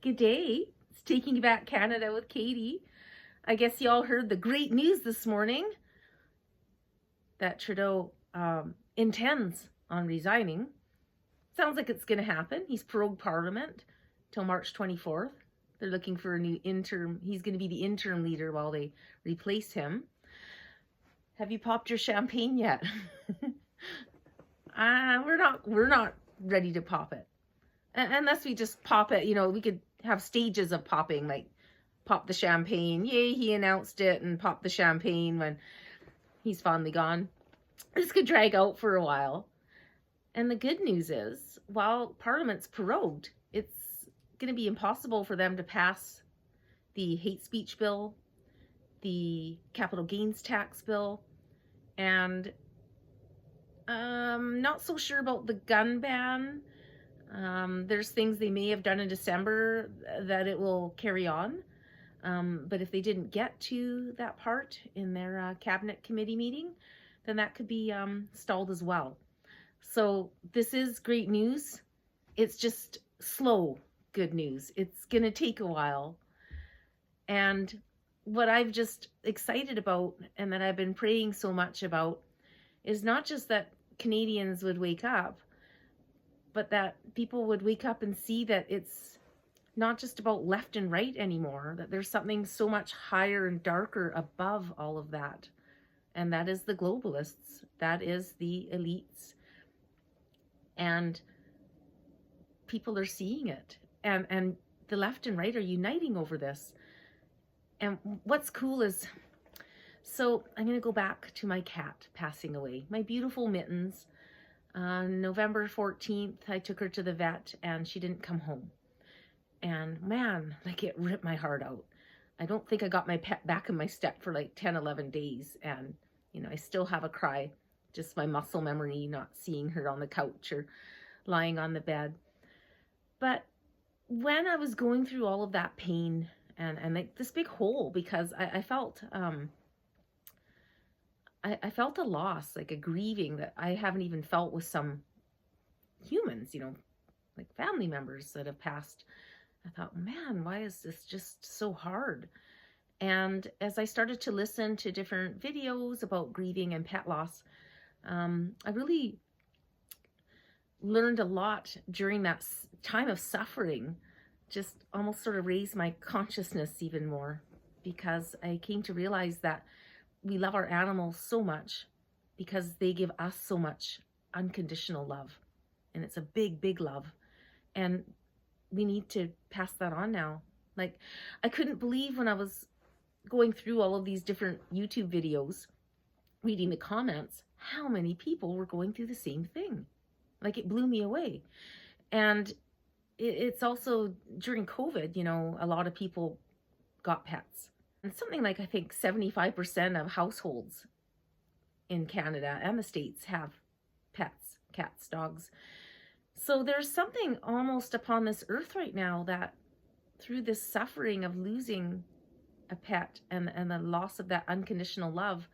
Good day. It's Taking Back Canada with Katie. I guess you all heard the great news this morning that Trudeau intends on resigning. Sounds like it's going to happen. He's prorogued Parliament till March 24th. They're looking for a new interim. He's going to be the interim leader while they replace him. Have you popped your champagne yet? We're not ready to pop it. Unless we just pop it, we could have stages of popping, like pop the champagne. Yay, he announced it, and pop the champagne when he's finally gone. This could drag out for a while. And the good news is, while Parliament's prorogued, it's going to be impossible for them to pass the hate speech bill, the capital gains tax bill, and I'm not so sure about the gun ban. There's things they may have done in December that it will carry on. But if they didn't get to that part in their cabinet committee meeting, then that could be stalled as well. So this is great news. It's just slow good news. It's going to take a while. And what I've just excited about and that I've been praying so much about is not just that Canadians would wake up, but that people would wake up and see that it's not just about left and right anymore, that there's something so much higher and darker above all of that. And that is the globalists. That is the elites. And people are seeing it. And the left and right are uniting over this. And what's cool is, so I'm going to go back to my cat passing away. My beautiful Mittens. November 14th, I took her to the vet and she didn't come home. And man, like it ripped my heart out. I don't think I got my pet back in my step for like 10, 11 days. And, I still have a cry, just my muscle memory, not seeing her on the couch or lying on the bed. But when I was going through all of that pain and like this big hole, because I felt, I felt a loss, like a grieving that I haven't even felt with some humans, like family members that have passed. I thought, man, why is this just so hard? And as I started to listen to different videos about grieving and pet loss, I really learned a lot during that time of suffering, just almost sort of raised my consciousness even more, because I came to realize that we love our animals so much because they give us so much unconditional love. And it's a big, big love. And we need to pass that on now. Like, I couldn't believe when I was going through all of these different YouTube videos, reading the comments, how many people were going through the same thing. Like, it blew me away. And it's also during COVID, a lot of people got pets. And something like, I think 75% of households in Canada and the States have pets, cats, dogs. So there's something almost upon this earth right now that through this suffering of losing a pet and the loss of that unconditional love,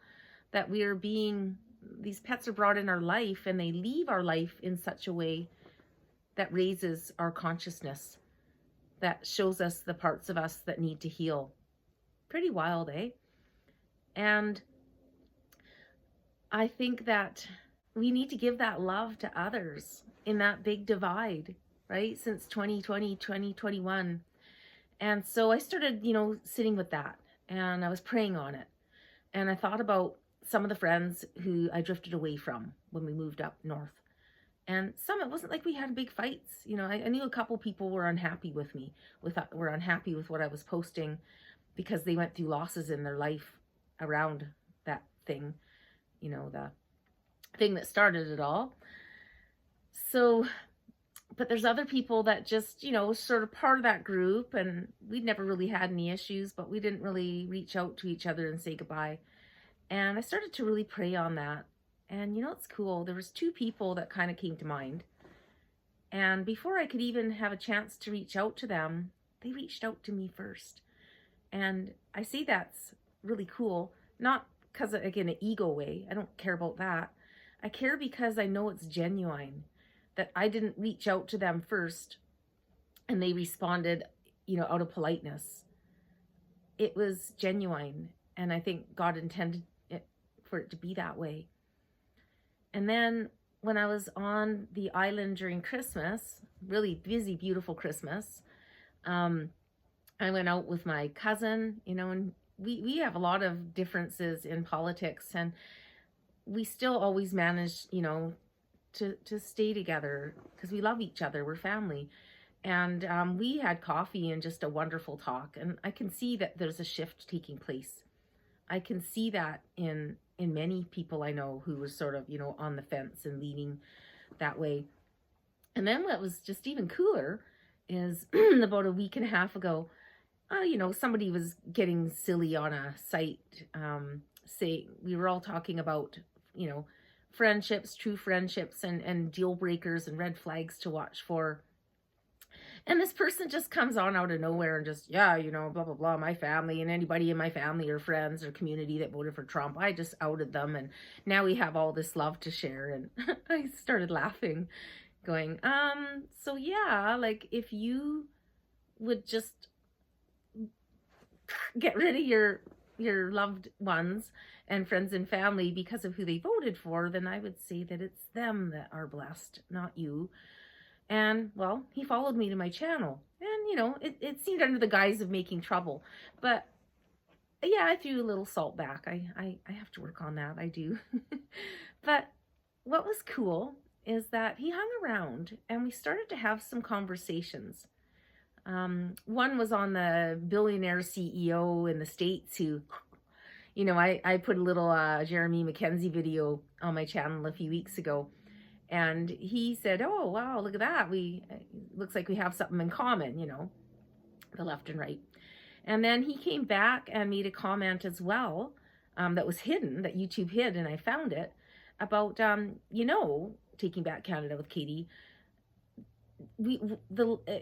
that these pets are brought in our life and they leave our life in such a way that raises our consciousness, that shows us the parts of us that need to heal. Pretty wild, eh? And I think that we need to give that love to others in that big divide, right? Since 2020, 2021. And so I started, sitting with that and I was praying on it. And I thought about some of the friends who I drifted away from when we moved up north. And some, it wasn't like we had big fights. I knew a couple people were unhappy with me, were unhappy with what I was posting, because they went through losses in their life around that thing, the thing that started it all. So, but there's other people that just, sort of part of that group, and we'd never really had any issues, but we didn't really reach out to each other and say goodbye. And I started to really pray on that. And it's cool. There was two people that kind of came to mind. And before I could even have a chance to reach out to them, they reached out to me first. And I see that's really cool, not because, again, an ego way. I don't care about that. I care because I know it's genuine, that I didn't reach out to them first and they responded out of politeness. It was genuine. And I think God intended it for it to be that way. And then when I was on the island during Christmas, really busy, beautiful Christmas, I went out with my cousin, and we have a lot of differences in politics, and we still always manage, to stay together because we love each other. We're family. And we had coffee and just a wonderful talk. And I can see that there's a shift taking place. I can see that in many people I know who were sort of, on the fence and leaning that way. And then what was just even cooler is about a week and a half ago, somebody was getting silly on a site, say we were all talking about, friendships, true friendships, and deal breakers and red flags to watch for. And this person just comes on out of nowhere and just, blah, blah, blah, my family and anybody in my family or friends or community that voted for Trump, I just outed them. And now we have all this love to share. And I started laughing, going, so yeah, like if you would just get rid of your loved ones and friends and family because of who they voted for, then I would say that it's them that are blessed, not you. And, well, he followed me to my channel. And, it seemed under the guise of making trouble. But, yeah, I threw a little salt back. I have to work on that. I do. But what was cool is that he hung around and we started to have some conversations. One was on the billionaire CEO in the States who, I put a little Jeremy McKenzie video on my channel a few weeks ago. And he said, oh, wow, look at that. Looks like we have something in common, the left and right. And then he came back and made a comment as well that was hidden, that YouTube hid, and I found it, about, Taking Back Canada with Katie. You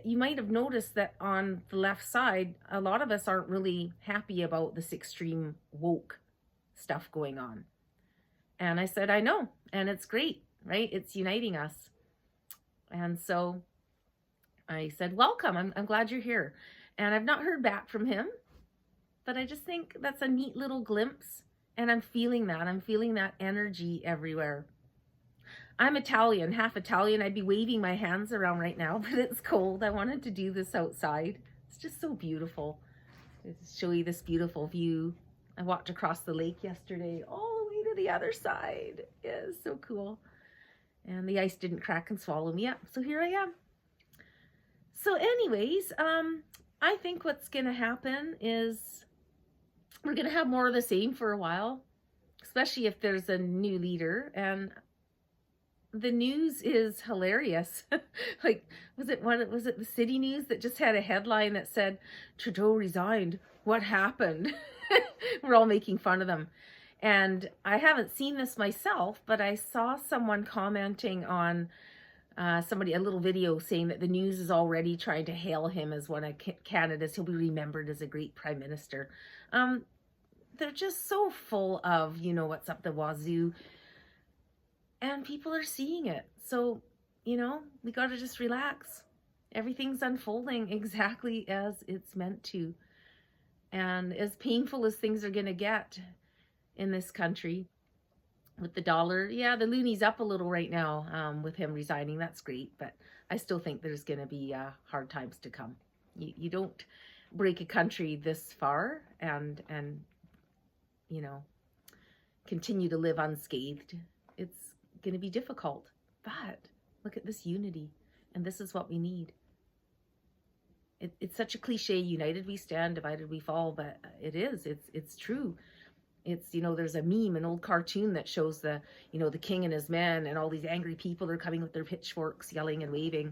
might have noticed that on the left side, a lot of us aren't really happy about this extreme woke stuff going on. And I said, I know, and it's great. Right? It's uniting us. And so I said, welcome. I'm glad you're here. And I've not heard back from him, but I just think that's a neat little glimpse. And I'm feeling that. I'm feeling that energy everywhere. I'm Italian, half Italian. I'd be waving my hands around right now, but it's cold. I wanted to do this outside. It's just so beautiful. I'll show you this beautiful view. I walked across the lake yesterday, all the way to the other side. Yeah, it's so cool. And the ice didn't crack and swallow me up. So here I am. So anyways, I think what's going to happen is we're going to have more of the same for a while, especially if there's a new leader. And the news is hilarious. Like, was it the City News that just had a headline that said, Trudeau resigned? What happened? We're all making fun of them. And I haven't seen this myself, but I saw someone commenting on a little video saying that the news is already trying to hail him as one of Canada's, he'll be remembered as a great prime minister. They're just so full of, what's up the wazoo. And people are seeing it. So, we got to just relax. Everything's unfolding exactly as it's meant to. And as painful as things are going to get in this country with the dollar, the loonie's up a little right now with him resigning. That's great, but I still think there's going to be hard times to come. You don't break a country this far and continue to live unscathed. It's going to be difficult, but look at this unity, and this is what we need. It's such a cliche, united we stand, divided we fall, but it's true. It's, there's a meme, an old cartoon that shows the king and his men, and all these angry people are coming with their pitchforks, yelling and waving.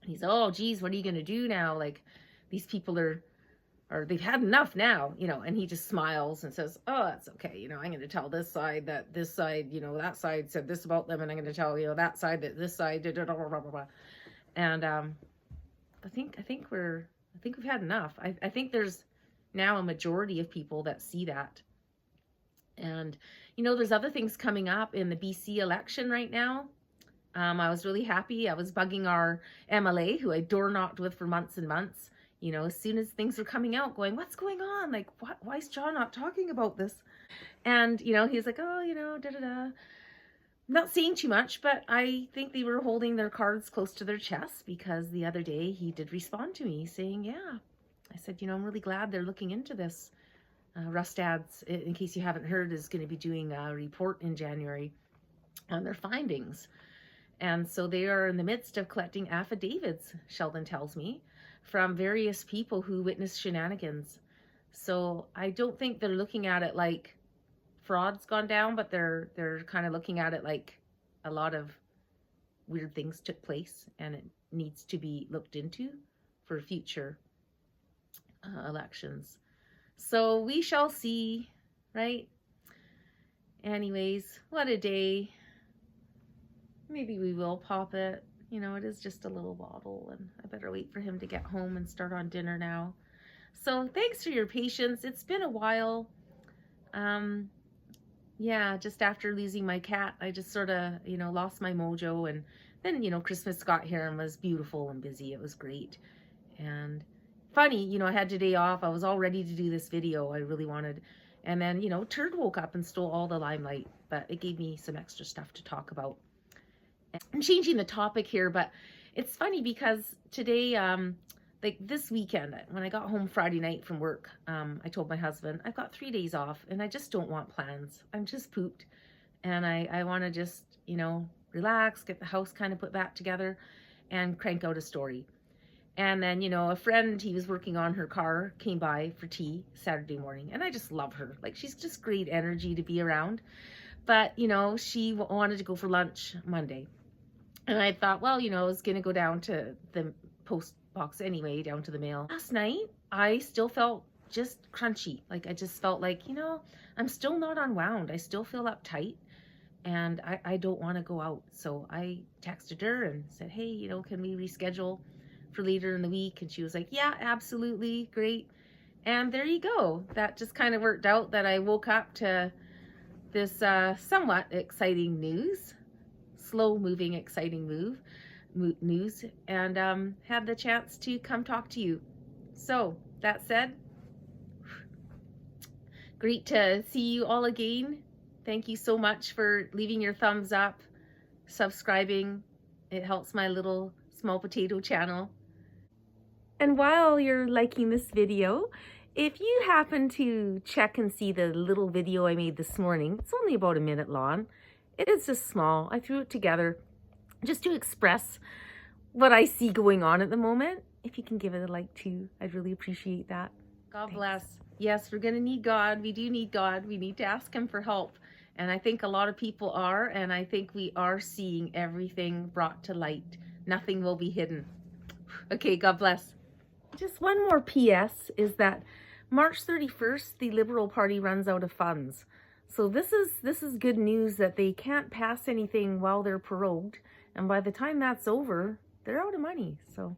And he's, oh, geez, what are you going to do now? Like, these people they've had enough now, and he just smiles and says, oh, that's okay. I'm going to tell this side that this side, that side said this about them, and I'm going to tell, that side that this side did, blah, blah, blah, blah. And, I think we've had enough. I think there's now a majority of people that see that. And, there's other things coming up in the BC election right now. I was really happy. I was bugging our MLA, who I door knocked with for months and months, you know, as soon as things were coming out, going, what's going on? Like, why is John not talking about this? And, you know, he's like, oh, you know, da-da-da. Not saying too much, but I think they were holding their cards close to their chest, because the other day he did respond to me saying, yeah. I said, you know, I'm really glad they're looking into this. Rustad's, in case you haven't heard, is going to be doing a report in January on their findings. And so they are in the midst of collecting affidavits, Sheldon tells me, from various people who witnessed shenanigans. So I don't think they're looking at it like fraud's gone down, but they're kind of looking at it like a lot of weird things took place, and it needs to be looked into for future elections. So we shall see, right? Anyways, what a day. Maybe we will pop it. You know, it is just a little bottle, and I better wait for him to get home and start on dinner now. So thanks for your patience. It's been a while. Yeah, just after losing my cat, I just sort of, you know, lost my mojo. And then, you know, Christmas got here and was beautiful and busy. It was great. And funny, you know, I had today off. I was all ready to do this video. I really wanted. And then, you know, Turd woke up and stole all the limelight. But it gave me some extra stuff to talk about. I'm changing the topic here, but it's funny because today, like this weekend, when I got home Friday night from work, I told my husband, I've got 3 days off and I just don't want plans. I'm just pooped. And I want to just, you know, relax, get the house kind of put back together and crank out a story. And then, you know, a friend, he was working on her car, came by for tea Saturday morning. And I just love her. Like, she's just great energy to be around. But, you know, she wanted to go for lunch Monday. And I thought, well, you know, I was going to go down to the post box anyway, down to the mail. Last night, I still felt just crunchy. Like, I just felt like, you know, I'm still not unwound. I still feel uptight, and I don't want to go out. So I texted her and said, hey, you know, can we reschedule for later in the week? And she was like, yeah, absolutely, great. And there you go. That just kind of worked out that I woke up to this somewhat exciting news. Slow moving, exciting news, and had the chance to come talk to you. So that said, great to see you all again. Thank you so much for leaving your thumbs up, subscribing. It helps my little small potato channel. And while you're liking this video, if you happen to check and see the little video I made this morning, it's only about a minute long. It is just small. I threw it together just to express what I see going on at the moment. If you can give it a like too, I'd really appreciate that. God Thanks. Bless. Yes, we're going to need God. We do need God. We need to ask him for help. And I think a lot of people are, and I think we are seeing everything brought to light. Nothing will be hidden. Okay, God bless. Just one more PS is that March 31st, the Liberal Party runs out of funds. So this is good news that they can't pass anything while they're prorogued. And by the time that's over, they're out of money. So